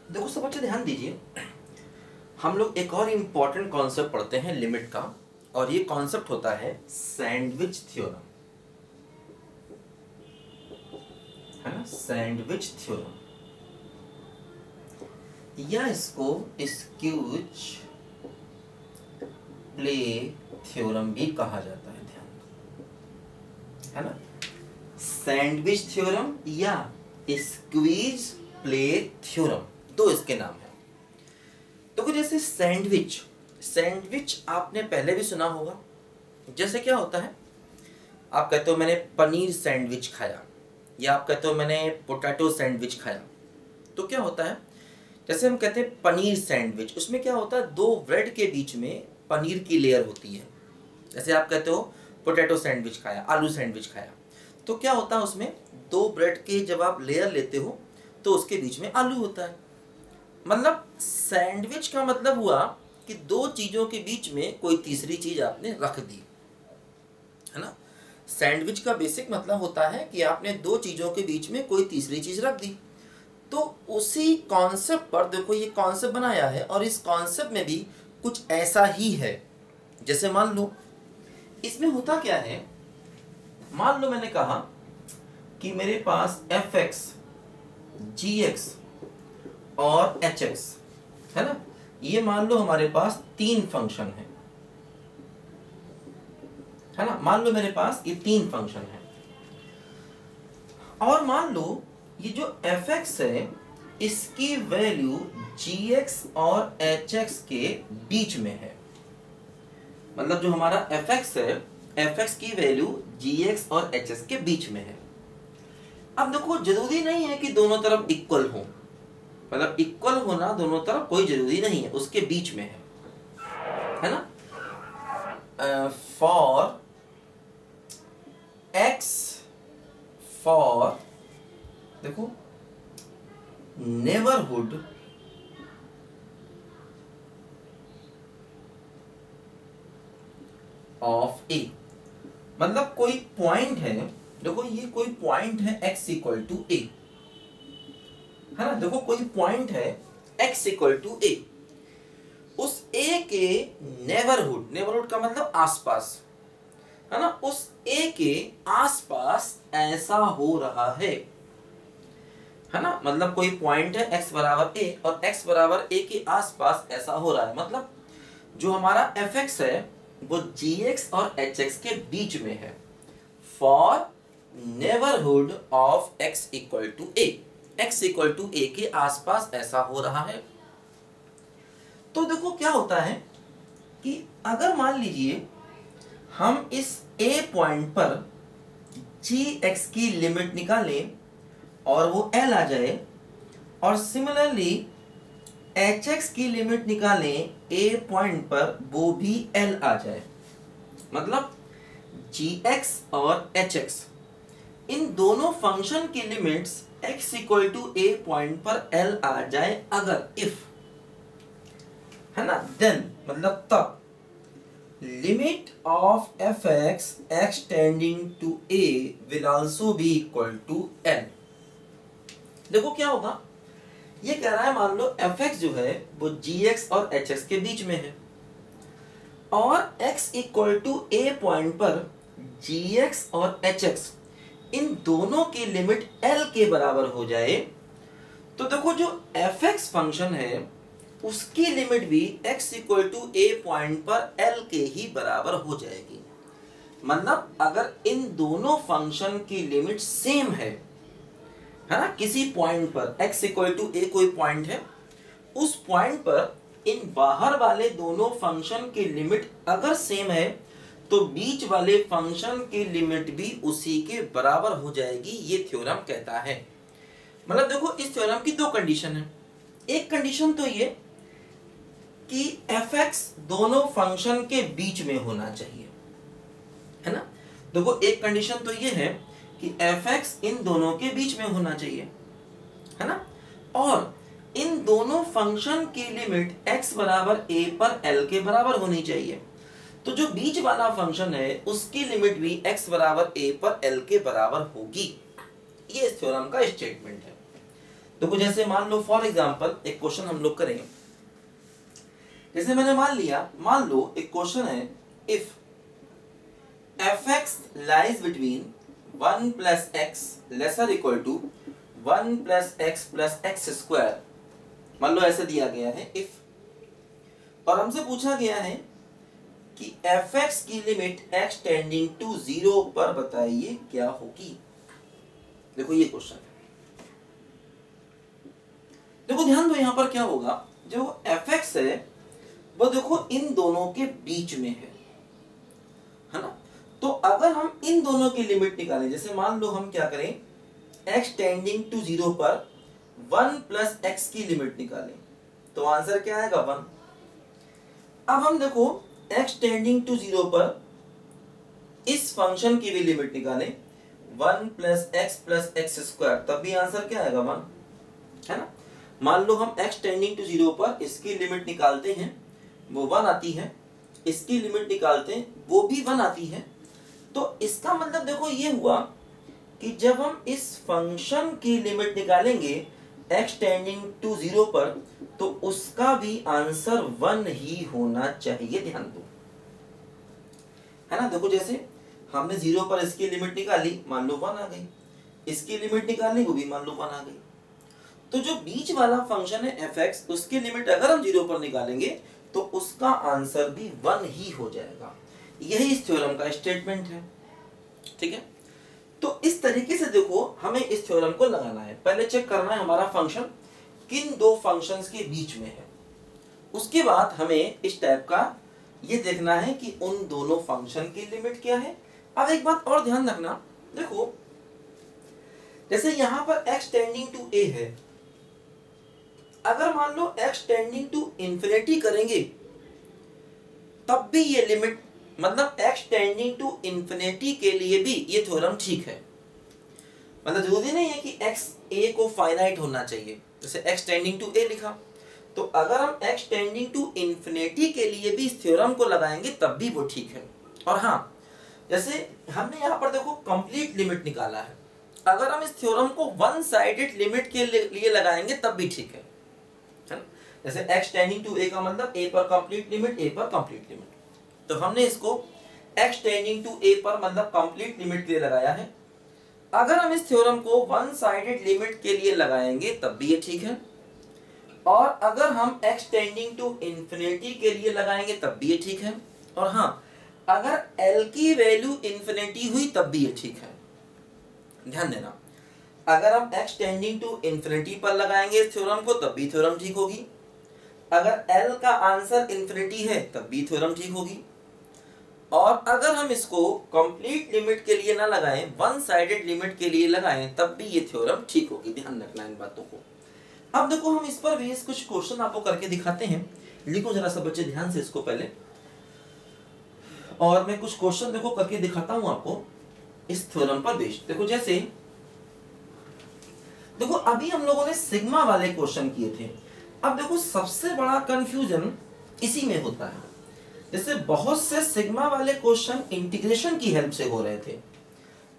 देखो सब बच्चे ध्यान दीजिए, हम लोग एक और इम्पॉर्टेंट कॉन्सेप्ट पढ़ते हैं लिमिट का, और ये कॉन्सेप्ट होता है सैंडविच थ्योरम, है ना, सैंडविच थ्योरम, या इसको स्क्यूज प्ले थ्योरम भी कहा जाता है, ध्यान दो, है ना, सैंडविच थ्योरम या स्क्वीज प्ले थ्योरम, दो इसके नाम है। तो जैसे सैंडविच, सैंडविच आपने पहले भी सुना होगा। जैसे क्या होता है, आप कहते हो मैंने पनीर सैंडविच खाया, या आप कहते हो मैंने पोटैटो सैंडविच खाया। तो क्या होता है, जैसे हम कहते हैं पनीर सैंडविच, उसमें क्या होता है, दो ब्रेड के बीच में पनीर की लेयर होती है। जैसे आप कहते हो पोटैटो सैंडविच खाया, आलू सैंडविच खाया, तो क्या होता है उसमें दो ब्रेड के जब आप लेयर लेते हो तो उसके बीच में आलू होता है। मतलब सैंडविच का मतलब हुआ कि दो चीजों के बीच में कोई तीसरी चीज आपने रख दी, है ना। सैंडविच का बेसिक मतलब होता है कि आपने दो चीजों के बीच में कोई तीसरी चीज रख दी। तो उसी कॉन्सेप्ट पर देखो ये कॉन्सेप्ट बनाया है, और इस कॉन्सेप्ट में भी कुछ ऐसा ही है। जैसे मान लो इसमें होता क्या है, मान लो मैंने कहा कि मेरे पास fx, gx और hx, है ना, ये मान लो हमारे पास तीन फंक्शन है ना, मान लो मेरे पास ये तीन फंक्शन है, और मान लो ये जो fx है इसकी वैल्यू gx और hx के बीच में है। मतलब जो हमारा fx है, fx की वैल्यू gx और hx के बीच में है। अब देखो जरूरी नहीं है कि दोनों तरफ इक्वल हो, मतलब इक्वल होना दोनों तरफ कोई जरूरी नहीं है, उसके बीच में है ना। फॉर x, फॉर देखो नेबरहुड ऑफ a, मतलब कोई पॉइंट है, देखो ये कोई पॉइंट है x इक्वल टू a, है ना, देखो कोई पॉइंट है x इक्वल टू a, उस a के नेबरहुड, नेबरहुड का मतलब आसपास, है ना, उस a के आसपास ऐसा हो रहा है ना, मतलब कोई पॉइंट है x बराबर a और x बराबर a के आसपास ऐसा हो रहा है। मतलब जो हमारा fx है वो gx और hx के बीच में है, for neighbourhood of x equal to a, x equal to a के आसपास ऐसा हो रहा है। तो देखो क्या होता है कि अगर मान लीजिए हम इस a पॉइंट पर gx की लिमिट निकालें और वो l आ जाए, और सिमिलरली hx की लिमिट निकालें a पॉइंट पर, वो भी l आ जाए, मतलब gx और hx इन दोनों फंक्शन की limits x equal to a point पर l आ जाए, अगर इफ, है ना, देन मतलब तब limit of fx x tending to a will also be equal to l। देखो क्या होगा, ये कह रहा है मान लो fx जो है वो gx और hx के बीच में है, और x equal to a point पर gx और hx इन दोनों की लिमिट l के बराबर हो जाए, तो देखो जो fx फंक्शन है उसकी लिमिट भी x equal to a point पर l के ही बराबर हो जाएगी। मतलब अगर इन दोनों फंक्शन की लिमिट सेम है ना, किसी पॉइंट पर x इक्वल टू a कोई पॉइंट है, उस पॉइंट पर इन बाहर वाले दोनों फंक्शन की लिमिट अगर सेम है तो बीच वाले फंक्शन की लिमिट भी उसी के बराबर हो जाएगी, ये थ्योरम कहता है। मतलब देखो इस थ्योरम की दो कंडीशन है। एक कंडीशन तो ये कि fx दोनों फंक्शन के बीच में होना चाहिए, है ना। देखो एक कंडीशन तो ये है कि fx इन दोनों के बीच में होना चाहिए, है ना, और इन दोनों फंक्शन की लिमिट x बराबर a पर l के बराबर होनी चाहिए। तो जो बीच वाला फंक्शन है उसकी लिमिट भी x बराबर a पर l के बराबर होगी। ये इस थ्योरम का स्टेटमेंट है। देखो जैसे मान लो फॉर एग्जांपल एक क्वेश्चन हम लोग करें, जैसे मैंने मान लो एक क्वेश्चन है, if fx lies between 1 plus x lesser equal to 1 plus x square, मान लो ऐसे दिया गया है इफ, और हमसे पूछा गया है कि fx की लिमिट x टेंडिंग टू 0 पर बताइए क्या होगी। देखो ये क्वेश्चन है, देखो ध्यान दो यहां पर क्या होगा, जो fx है वो देखो इन दोनों के बीच में है ना। तो अगर हम इन दोनों की लिमिट निकालें, जैसे मान लो हम क्या करें, x टेंडिंग टू 0 पर 1 प्लस x की लिमिट निकालें, तो आंसर क्या आएगा 1। अब हम देखो x टेंडिंग टू 0 पर इस फंक्शन की भी लिमिट निकालें 1 प्लस एक्स स्क्वायर, तब भी आंसर क्या आएगा 1, है ना। मान लो हम x टेंडिंग टू 0 पर इसकी लिमिट निकालते हैं, वो 1 आती है, इसकी लिमिट निकालते हैं वो भी 1 आती है। तो इसका मतलब देखो ये हुआ कि जब हम इस फंक्शन की लिमिट निकालेंगे x टेंडिंग टू 0 पर, तो उसका भी आंसर 1 ही होना चाहिए, ध्यान दो, है ना। देखो जैसे हमने 0 पर इसकी लिमिट निकाली, मान लो 1 आ गई, इसकी लिमिट निकाली वो भी मान लो 1 आ गई। तो जो बीच वाला फंक्शन है fx, उसकी लिमिट अगर हम 0 पर निकालेंगे तो उसका आंसर भी 1 ही हो जाएगा। यही इस थ्योरम का स्टेटमेंट है, ठीक है। तो इस तरीके से देखो हमें इस थ्योरम को लगाना है। पहले चेक करना है हमारा फंक्शन किन दो फंक्शंस के बीच में है, उसके बाद हमें इस टाइप का ये देखना है कि उन दोनों फंक्शन की लिमिट क्या है। अब एक बात और ध्यान रखना, देखो जैसे यहां पर x टेंडिंग टू a है, अगर मान लो x टेंडिंग टू इंफिनिटी करेंगे तब भी ये लिमिट, मतलब x टेंडिंग टू इंफिनिटी के लिए भी ये थ्योरम ठीक है। मतलब जरूरी नहीं है कि x a को फाइनाइट होना चाहिए, जैसे x टेंडिंग टू a लिखा, तो अगर हम x टेंडिंग टू इंफिनिटी के लिए भी इस थ्योरम को लगाएंगे तब भी वो ठीक है। और हाँ, जैसे हमने यहाँ पर देखो कंप्लीट लिमिट निकाला है, अगर हम इस थ्योरम को वन साइडेड लिमिट के लिए लगाएंगे तब भी ठीक है ना। जैसे x टेंडिंग टू a का मतलब a पर कंप्लीट लिमिट, a पर कंप्लीट लिमिट, तो हमने इसको x टेंडिंग टू a पर मतलब कंप्लीट लिमिट के लिए लगाया है। अगर हम इस थ्योरम को वन साइडेड लिमिट के लिए लगाएंगे तब भी ये ठीक है, और अगर हम x टेंडिंग टू इंफिनिटी के लिए लगाएंगे तब भी ये ठीक है। और हाँ, अगर l की वैल्यू इंफिनिटी हुई तब भी ये ठीक है, ध्यान देना। अगर हम x टेंडिंग टू इंफिनिटी पर लगाएंगे इस थ्योरम को तब भी थ्योरम ठीक होगी, अगर l का आंसर इंफिनिटी है तब भी थ्योरम ठीक होगी, और अगर हम इसको कंप्लीट लिमिट के लिए ना लगाएं, वन साइडेड लिमिट के लिए लगाएं तब भी ये थ्योरम ठीक होगी। ध्यान रखना इन बातों को। अब देखो हम इस पर बेस कुछ क्वेश्चन आपको करके दिखाते हैं, लिखो जरा सब बच्चे ध्यान से इसको पहले, और मैं कुछ क्वेश्चन देखो करके दिखाता हूं आपको इस थ्योरम पर बेस। देखो जैसे देखो अभी हम लोगों ने सिग्मा वाले क्वेश्चन किए थे, अब देखो सबसे बड़ा कंफ्यूजन इसी में होता है। जैसे बहुत से सिग्मा वाले क्वेश्चन इंटीग्रेशन की हेल्प से हो रहे थे,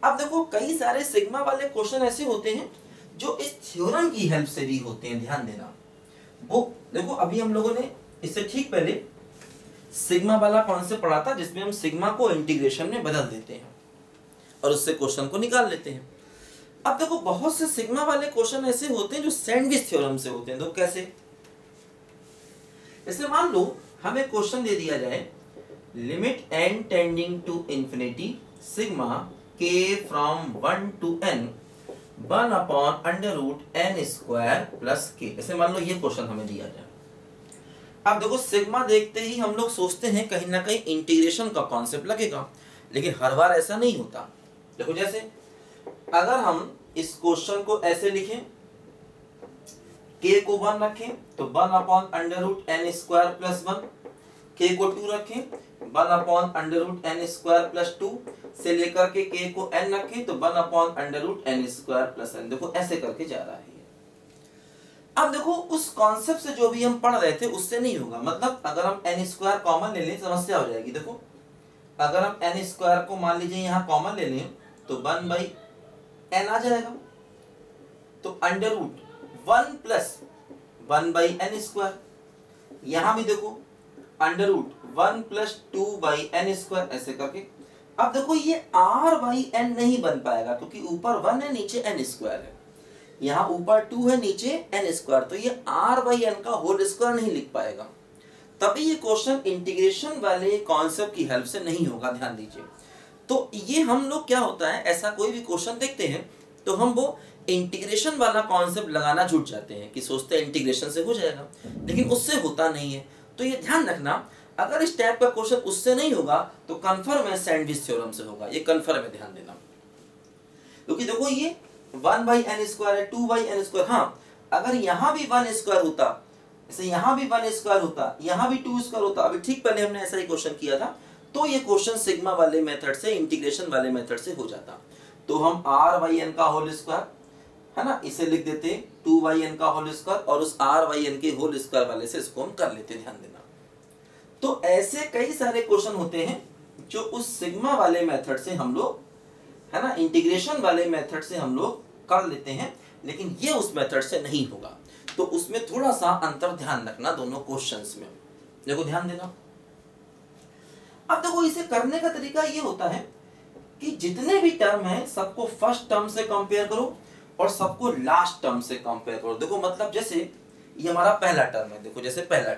अब देखो कई सारे सिग्मा वाले क्वेश्चन ऐसे होते हैं जो इस थ्योरम की हेल्प से भी होते हैं, ध्यान देना। वो देखो अभी हम लोगों ने इससे ठीक पहले सिग्मा वाला कॉन्सेप्ट पढ़ा था, जिसमें हम सिग्मा को इंटीग्रेशन में बदल देते हैं और उससे क्वेश्चन को निकाल लेते हैं। अब देखो बहुत से सिग्मा वाले क्वेश्चन ऐसे होते हैं जो सैंडविच थ्योरम से होते हैं। तो कैसे, जैसे मान लो हमें क्वेश्चन दे दिया जाए, limit n tending to infinity sigma k from 1 to n 1 upon under root n square plus k, ऐसे मान लो ये क्वेश्चन हमें दिया जाए। अब देखो सिग्मा देखते ही हम लोग सोचते हैं कहीं ना कहीं इंटीग्रेशन का कॉन्सेप्ट लगेगा, लेकिन हर बार ऐसा नहीं होता। देखो जैसे अगर हम इस क्वेश्चन को ऐसे लिखें, k को 1 रखें तो 1 upon under root n square plus 1, k को 2 रखें 1 upon under root n square plus 2, से लेकर के k को n रखें तो 1 upon under root n square plus n। देखो ऐसे करके जा रहा है। अब देखो उस कॉन्सेप्ट से जो भी हम पढ़ रहे थे उससे नहीं होगा, मतलब अगर हम n स्क्वायर कॉमन ले लें समस्या हो जाएगी। देखो अगर हम n स्क्वायर को मान लीजिए यहाँ कॉमन ले लें तो 1 बाई n आ जाएगा, तो अंडर रूट 1 प्लस 1/n², यहां भी देखो √1 प्लस 2/n², ऐसे करके। अब देखो ये r/n नहीं बन पाएगा क्योंकि ऊपर 1 है नीचे n² है, यहाँ ऊपर 2 है नीचे n², तो ये r/n का होल स्क्वायर नहीं लिख पाएगा। तभी ये क्वेश्चन इंटीग्रेशन वाले कॉन्सेप्ट की हेल्प से नहीं होगा, ध्यान दीजिए। तो ये हम लोग क्या होता है, ऐसा कोई भी क्वेश्चन देखते हैं तो हम वो इंटीग्रेशन वाला कॉन्सेप्ट लगाना जुट जाते हैं कि सोचते हैं इंटीग्रेशन से हो जाएगा, लेकिन उससे होता नहीं है। तो ये ध्यान रखना, अगर इस टाइप का क्वेश्चन उससे नहीं होगा तो कंफर्म है सैंडविच थ्योरम से होगा, ये कंफर्म है, ध्यान देना। क्योंकि देखो ये 1/n² है, 2/n², हाँ अगर यहाँ भी 1² होता, जैसे यहाँ भी 1² होता, यहाँ भी 2² होता, अभी ठीक पहले हमने ऐसा ही क्वेश्चन किया था, तो ये क्वेश्चन सिग्मा वाले मेथड से, इंटीग्रेशन वाले मेथड से हो जाता। तो हम r/n का होल स्क्वायर है ना, इसे लिख देते 2/n का होल स्क्वायर, और उस r/n के होल स्क्वायर वाले से इसको हम कर लेते, ध्यान देना। तो ऐसे कई सारे क्वेश्चन होते हैं जो उस सिग्मा वाले मेथड से हम लोग, है ना, इंटीग्रेशन वाले मेथड से हम लोग कर लेते हैं, लेकिन ये उस मेथड से नहीं होगा। तो उसमें थोड़ा सा अंतर ध्यान रखना दोनों क्वेश्चंस में, देखो ध्यान देना। अब देखो इसे करने का तरीका ये होता है कि जितने भी टर्म हैं सबको फर्स्ट टर्म से कंपेयर करो और सबको लास्ट टर्म से कंपेयर करो। देखो मतलब जैसे ये हमारा पहला टर्म है, देखो जैसे पहला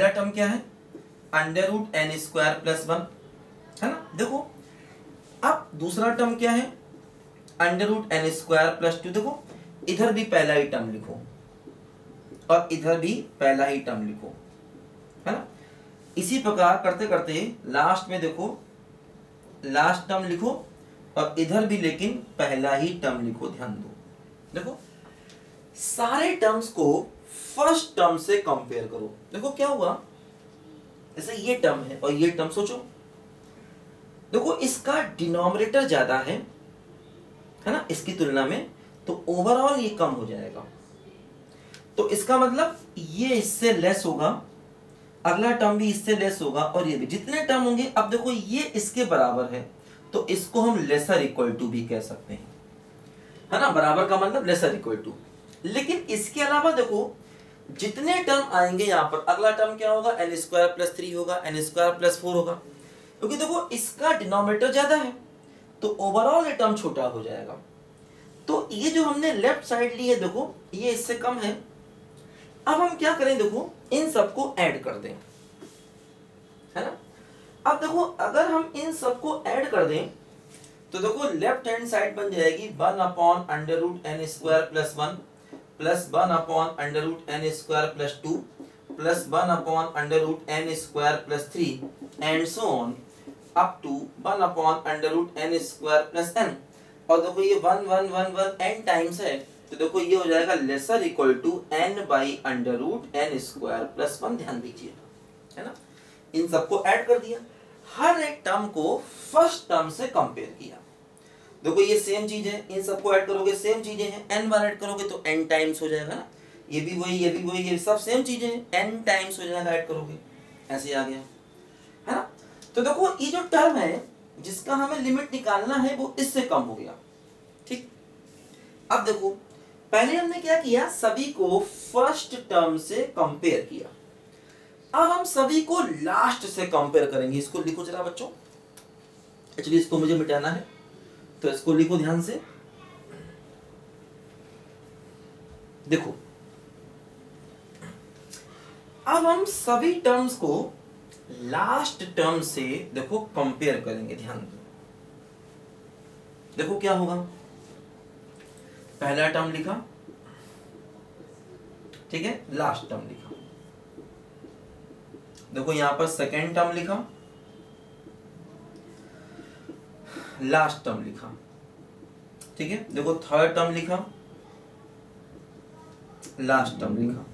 टर्म क्या है, √n² + 1, है ना। देखो अब दूसरा टर्म क्या है, √n² + 2। देखो इधर भी पहला ही टर्म लिखो और इधर भी पहला ही टर्म लिखो, है ना। इसी प्रकार करते करते लास्ट में देखो लास्ट टर्म लिखो और इधर भी लेकिन पहला ही टर्म लिखो, ध्यान दो। देखो सारे टर्म्स को फर्स्ट टर्म से कंपेयर करो। देखो क्या हुआ, जैसे ये टर्म है और ये टर्म, सोचो देखो इसका डिनोमिनेटर ज्यादा है ना इसकी तुलना में, तो ओवरऑल ये कम हो जाएगा। तो इसका मतलब ये इससे लेस होगा, अगला टर्म भी इससे लेस होगा, और ये भी, जितने टर्म होंगे। अब देखो ये इसके बराबर है तो इसको हम लेसर इक्वल टू भी कह सकते हैं, है ना। बराबर का मतलब लेसर इक्वल टू। लेकिन इसके अलावा देखो जितने टर्म आएंगे यहाँ पर, अगला टर्म क्या होगा, n² + 3 होगा, n² + 4 होगा, क्योंकि देखो इसका डिनोमिनेटर ज्यादा है तो ओवरऑल ये टर्म छोटा हो जाएगा। तो ये जो हमने लेफ्ट साइड ली है, देखो ये इससे कम है। अब हम क्या करें, देखो इन सबको ऐड कर दें, है ना। अब देखो अगर हम इन सबको ऐड कर दें तो देखो लेफ्ट हैंड साइड बन जाएगी 1/√n² + 1 plus 1/√n² + 2 plus 1/√n² + 3 and so on up to 1/√n² + n। और देखो ये 1 1 1 1 n टाइम्स है, तो देखो ये हो जाएगा लेसर इक्वल टू n/√n² + 1। ध्यान दीजिए, है ना। इन सबको ऐड कर दिया, हर एक टर्म को फर्स्ट टर्म से कंपेयर किया। देखो ये सेम चीज है, इन सबको ऐड करोगे सेम चीजें हैं, n बार ऐड करोगे तो n टाइम्स हो जाएगा ना। ये भी वही, ये भी वही, ये सब सेम चीजें हैं, n टाइम्स हो जाएगा ऐड करोगे, ऐसे आ गया, है ना। तो देखो ये जो टर्म है जिसका हमें लिमिट निकालना है वो इससे कम हो गया, ठीक। अब देखो पहले हमने क्या किया, सभी को फर्स्ट टर्म से कंपेयर किया। अब हम सभी को लास्ट से कंपेयर करेंगे। इसको लिखो जरा बच्चों, एक्चुअली इसको मुझे मिटाना है तो इसको लिखो ध्यान से। देखो अब हम सभी टर्म्स को लास्ट टर्म से देखो कंपेयर करेंगे, ध्यान दो। देखो क्या होगा, पहला टर्म लिखा, ठीक है, लास्ट टर्म लिखा। देखो यहां पर सेकेंड टर्म लिखा, लास्ट टर्म लिखा, ठीक है। देखो थर्ड टर्म लिखा, लास्ट टर्म लिखा।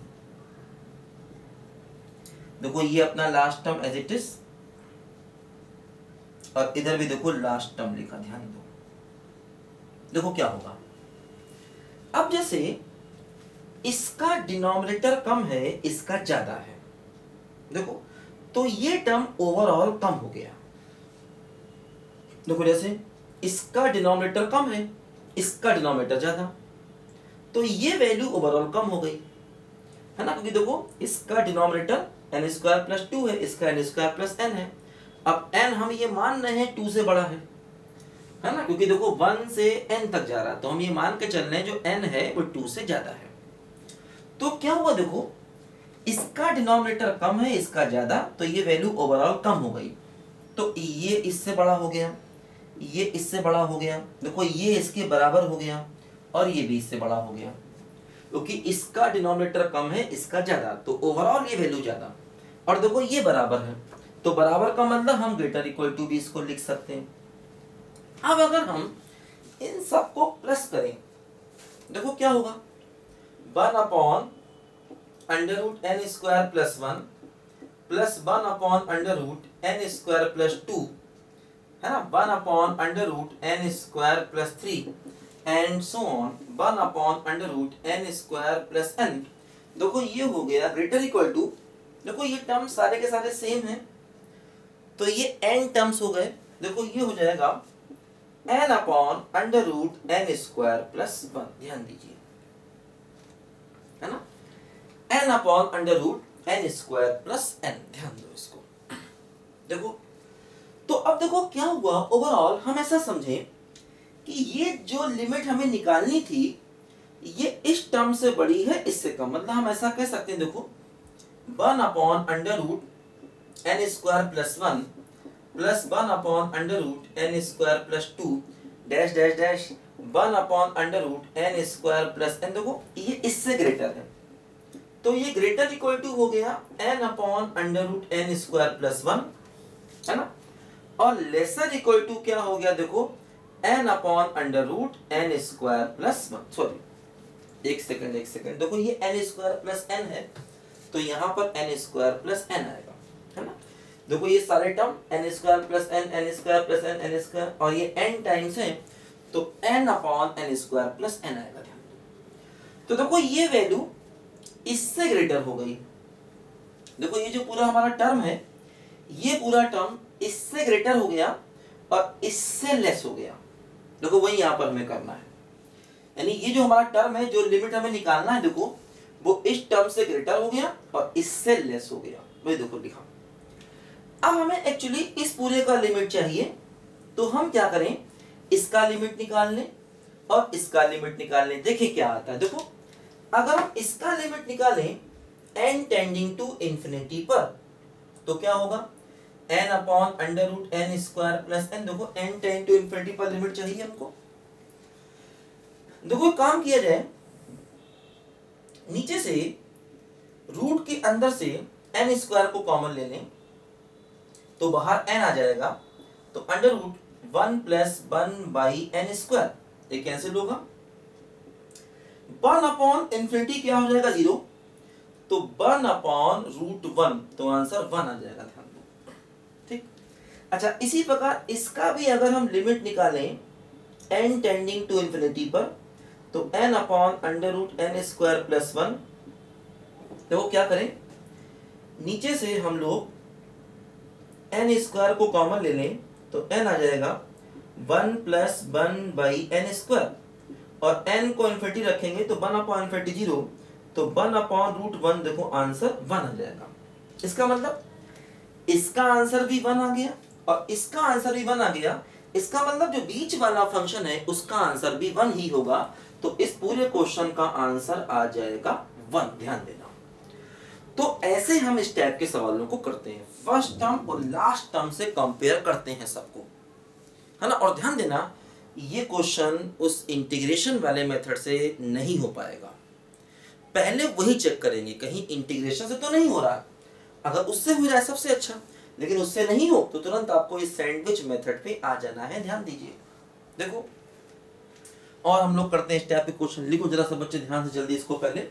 देखो ये अपना last term as it is, और इधर भी देखो लास्ट टर्म लिखा, ध्यान दो। देखो क्या होगा, अब जैसे इसका डिनोमिनेटर कम है, इसका ज्यादा है, देखो तो ये टर्म ओवरऑल कम हो गया। देखो जैसे इसका डिनोमिनेटर कम है, इसका डिनोमिनेटर ज्यादा, तो ये वैल्यू ओवरऑल कम हो गई, है ना, क्योंकि देखो इसका डिनोमिनेटर n स्क्वायर प्लस 2 है, इसका n स्क्वायर प्लस n है। अब n हम ये मान रहे हैं 2 से बड़ा है ना, क्योंकि देखो 1 से n तक जा रहा है, तो हम ये मान के चल रहे हैं जो n है वो 2 से ज्यादा है। तो क्या हुआ, देखो इसका डिनोमिनेटर कम है, इसका ज्यादा, तो ये वैल्यू ओवरऑल कम हो गई। तो ये इससे बड़ा हो गया, ये इससे बड़ा हो गया, देखो ये इसके बराबर हो गया, और ये भी इससे बड़ा हो गया, क्योंकि इसका डिनोमिनेटर कम है, इसका ज्यादा, तो ओवरऑल ये वैल्यू ज्यादा। और देखो ये बराबर है, तो बराबर का मतलब हम ग्रेटर इक्वल टू भी इसको लिख सकते हैं। अब अगर हम इन सबको प्लस करें, देखो क्या होगा, 1 upon under root N square plus 1 plus 1 upon under root N square plus 2, है ना, 1 upon under root N square plus 3 and so on 1 upon under root N square plus n। देखो ये हो गया ग्रेटर इक्वल टू, देखो ये terms सारे के सारे सेम हैं, तो ये n टर्म्स हो गए, देखो ये हो जाएगा n upon under root N square plus 1, ध्यान दीजिए, है ना, n upon under root N square plus n, ध्यान दो इसको। देखो तो अब देखो क्या हुआ, ओवरऑल हम ऐसा समझे कि ये जो लिमिट हमें निकालनी थी ये इस टर्म से बड़ी है इससे कम, मतलब हम ऐसा कह सकते हैं, देखो 1 upon under root N square plus 1 plus 1 upon under root N square plus 2 dash dash dash 1 upon under root N square plus n, देखो ये इससे ग्रेटर है, तो ये ग्रेटर इक्वल टू हो गया n upon under root N square plus 1, है ना, और लेसर इक्वल टू क्या हो गया, देखो n upon under root N square plus 1, sorry एक सेकंड, देखो ये n स्क्वायर प्लस n है, तो यहाँ पर n स्क्वायर प्लस n आएगा, है ना, देखो ये सारे term n square plus n square plus n square, और ये n टाइम्स है, तो n upon n square plus n आएगा। तो देखो ये वैल्यू इससे ग्रेटर हो गई, देखो ये जो पूरा हमारा टर्म है ये पूरा टर्म इससे ग्रेटर हो गया और इससे लेस हो गया, देखो वही यहाँ पर हमें करना है, यानी ये जो हमारा टर्म है जो लिमिट हमें निकालना है, देखो वो इस टर्म से ग्रेटर हो गया और इससे लेस हो गया, वही देखो लिखा। अब हमें एक्चुअली इस पूरे का लिमिट चाहिए, तो हम क्या करें, इसका लिमिट निकाल लें और इसका लिमिट निकाल लें, देखिए क्या आता है। देखो अगर हम इसका लिमिट निकालें n टेंडिंग टू इंफिनिटी पर, तो क्या होगा, n upon under root N square plus n, देखो n टेंड टू इंफिनिटी पर लिमिट चाहिए हमको। देखो काम किया जाए, नीचे से रूट के अंदर से n स्क्वायर को कॉमन ले लें, तो बाहर n आ जाएगा, तो under root 1 plus 1 by N square, ये कैंसिल होगा, 1 अपॉन इंफिनिटी क्या हो जाएगा 0, तो 1 अपॉन रूट 1, तो आंसर 1 आ जाएगा, ध्यान दो, ठीक। अच्छा इसी प्रकार इसका भी अगर हम लिमिट निकालें n टेंडिंग टू इंफिनिटी पर, तो n upon under root N square plus 1, देखो क्या करें, नीचे से हम लोग n स्क्वायर को कॉमन ले लें, तो n आ जाएगा 1 प्लस 1 बाई एन स्क्वायर, और n को इन्फिनिटी रखेंगे तो 1 अपॉन इन्फिनिटी 0, तो 1 अपॉन रूट 1, देखो आंसर 1 आ जाएगा। इसका मतलब इसका आंसर भी 1 आ गया और इसका आंसर भी 1 आ गया, इसका मतलब जो बीच वाला फंक्शन है उसका आंसर भी 1 ही होगा, तो इस पूरे क्वेश्चन का आंसर आ जाएगा 1, ध्यान देना। तो ऐसे हम इस टाइप के सवालों को करते हैं, फर्स्ट टर्म और लास्ट टर्म से कंपेयर करते हैं सबको, है ना। और ध्यान देना ये क्वेश्चन उस इंटीग्रेशन वाले मेथड से नहीं हो पाएगा, पहले वही चेक करेंगे कहीं इंटीग्रेशन से तो नहीं हो रहा, अगर उससे हो जाए सबसे अच्छा, लेकिन उससे नहीं हो तो तुरंत आपको इस सैंडविच मेथड पे आ जाना है, ध्यान दीजिए। देखो और हम लोग करते हैं इस टाइप के क्वेश्चन, लिखो जरा सब बच्चे ध्यान से जल्दी इसको पहले।